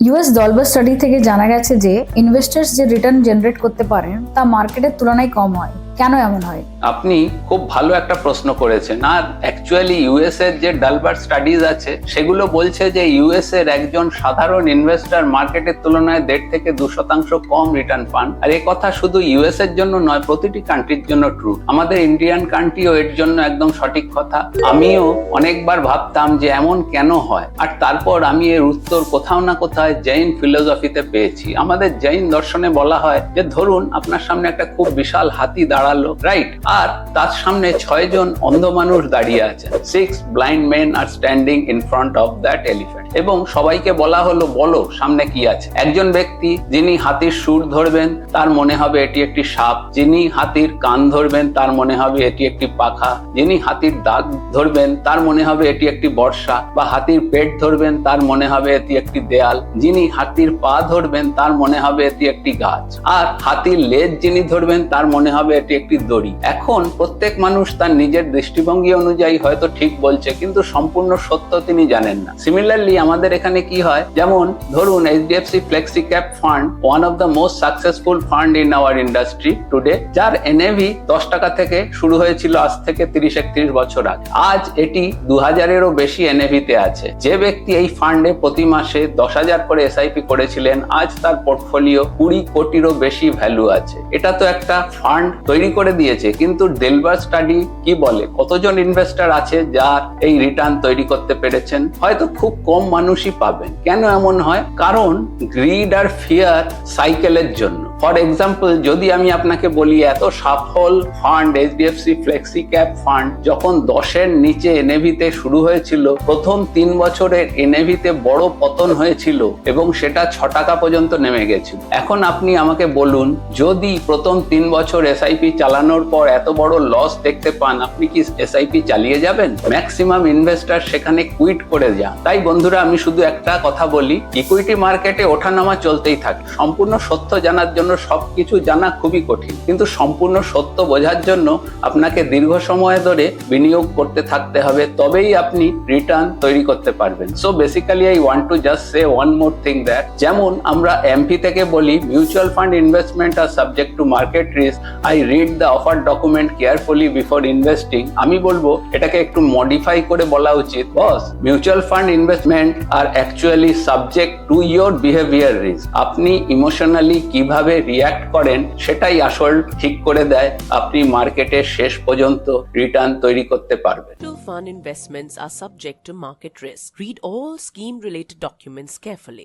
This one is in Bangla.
ইউএস দলবল স্টাডি থেকে জানা গেছে যে ইনভেস্টার্স যে রিটার্ন জেনারেট করতে পারেন তা মার্কেটের তুলনায় কম হয়। কেন এমন হয়? আপনি খুব ভালো একটা প্রশ্ন করেছেন। আর অ্যাকচুয়ালি ইউএস এর যে ডালবার্ট স্টাডিজ আছে সেগুলো বলছে যে ইউএস এর একজন সাধারণ ইনভেস্টর মার্কেটের তুলনায় 1.5 থেকে 2% কম রিটার্ন পান। আর এই কথা শুধু ইউএস এর জন্য নয়, প্রতিটি কান্ট্রির জন্য ট্রু। আমাদের ইন্ডিয়ান কান্ট্রিও এর জন্য একদম সঠিক কথা। আমিও অনেকবার ভাবতাম যে এমন কেন হয়, আর তারপর আমি এর উত্তর কোথাও না কোথায় জৈন ফিলোসফিতে পেয়েছি। আমাদের জৈন দর্শনে বলা হয় যে ধরুন আপনার সামনে একটা খুব বিশাল হাতি দাঁড়ালো, রাইট, আর তার সামনে 6 জন অন্ধ মানুষ দাঁড়িয়ে আছে। 6 blind men are standing in front of that elephant, এবং সবাইকে বলা হলো বলো সামনে কি আছে। একজন ব্যক্তি যিনি হাতির সুর ধরবেন তার মনে হবে এটি একটি সাপ, যিনি হাতির কান ধরবেন তার মনে হবে এটি একটি পাখা, যিনি হাতির দাঁত ধরবেন তার মনে হবে এটি একটি বর্ষা, বা হাতির পেট ধরবেন তার মনে হবে এটি একটি দেয়াল, যিনি হাতির পা ধরবেন তার মনে হবে এটি একটি গাছ, আর হাতির লেজ যিনি ধরবেন তার মনে হবে এটি একটি দড়ি। এখন প্রত্যেক মানুষ তার নিজের দৃষ্টিভঙ্গি অনুযায়ী হয়তো ঠিক বলছে, কিন্তু সম্পূর্ণ সত্য তিনি জানেন না। সিমিলারলি আমাদের এখানে কি হয়, যেমন ধরুন HDFC flexi cap fund, one of the most successful fund in our industry today, যার এনএভি 10 টাকা থেকে শুরু হয়েছিল আজ থেকে 30-31 বছর আগে। আজ এটি 2000-এরও বেশি এনএভিতে আছে। যে ব্যক্তি এই ফান্ডে প্রতি মাসে 10,000 করে এসআইপি করেছিলেন, আজ তার পোর্টফোলিও 20 কোটিরও বেশি ভ্যালু আছে। এটা তো একটা ফান্ড তৈরি করে দিয়েছে, কিন্তু ডেলবার্ট স্টাডি কি বলে, কতজন ইনভেস্টর আছে যার এই রিটার্ন তৈরি করতে পেরেছেন? হয়তো খুব কম মানুষই পাবেন। কেন এমন হয়? কারণ গ্রিড আর ফিয়ার সাইকেলের জন্য। ফর এক্সাম্পল, যদি আমি আপনাকে বলি এত সফল fund HDFC flexi cap fund যখন 10-এর নিচে এনএভিতে শুরু হয়েছিল, প্রথম 3 বছরের এনএভিতে বড় পতন হয়েছিল এবং সেটা 6 টাকা পর্যন্ত নেমে গেছিল। এখন আপনি আমাকে বলুন, যদি প্রথম 3 বছর এসআইপি চালানোর পর এত বড় লস দেখতে পান, আপনি কি এসআইপি চালিয়ে যাবেন? ম্যাক্সিমাম ইনভেস্টর সেখানে কুইট করে যান। তাই বন্ধুরা, আমি শুধু একটা কথা বলি, ইকুইটি মার্কেটে ওঠানামা চলতেই থাকে। সম্পূর্ণ সত্য জানার জন্য সবকিছু জানা খুবই কঠিন, কিন্তু সম্পূর্ণ সত্য বোঝার জন্য আপনাকে দীর্ঘ সময় ধরে বিনিয়োগ করতে থাকতে হবে, তবেই আপনি রিটার্ন তৈরি করতে পারবেন। So basically I want to just say one more thing that, যেমন আমরা এমপি থেকে বলি mutual fund investment are subject to market risk, I read the offer document carefully before investing. আমি বলবো এটাকে একটু মডিফাই করে বলা উচিত, boss mutual fund investment are actually subject to your behaviour risk. আপনি ইমোশনালি কিভাবে রিঅ্যাক্ট করেন সেটাই আসল ঠিক করে দেয় আপনি মার্কেটের শেষ পর্যন্ত রিটার্ন তৈরি করতে পারবেন। Mutual fund investments are subject to market risk. Read all scheme related documents carefully.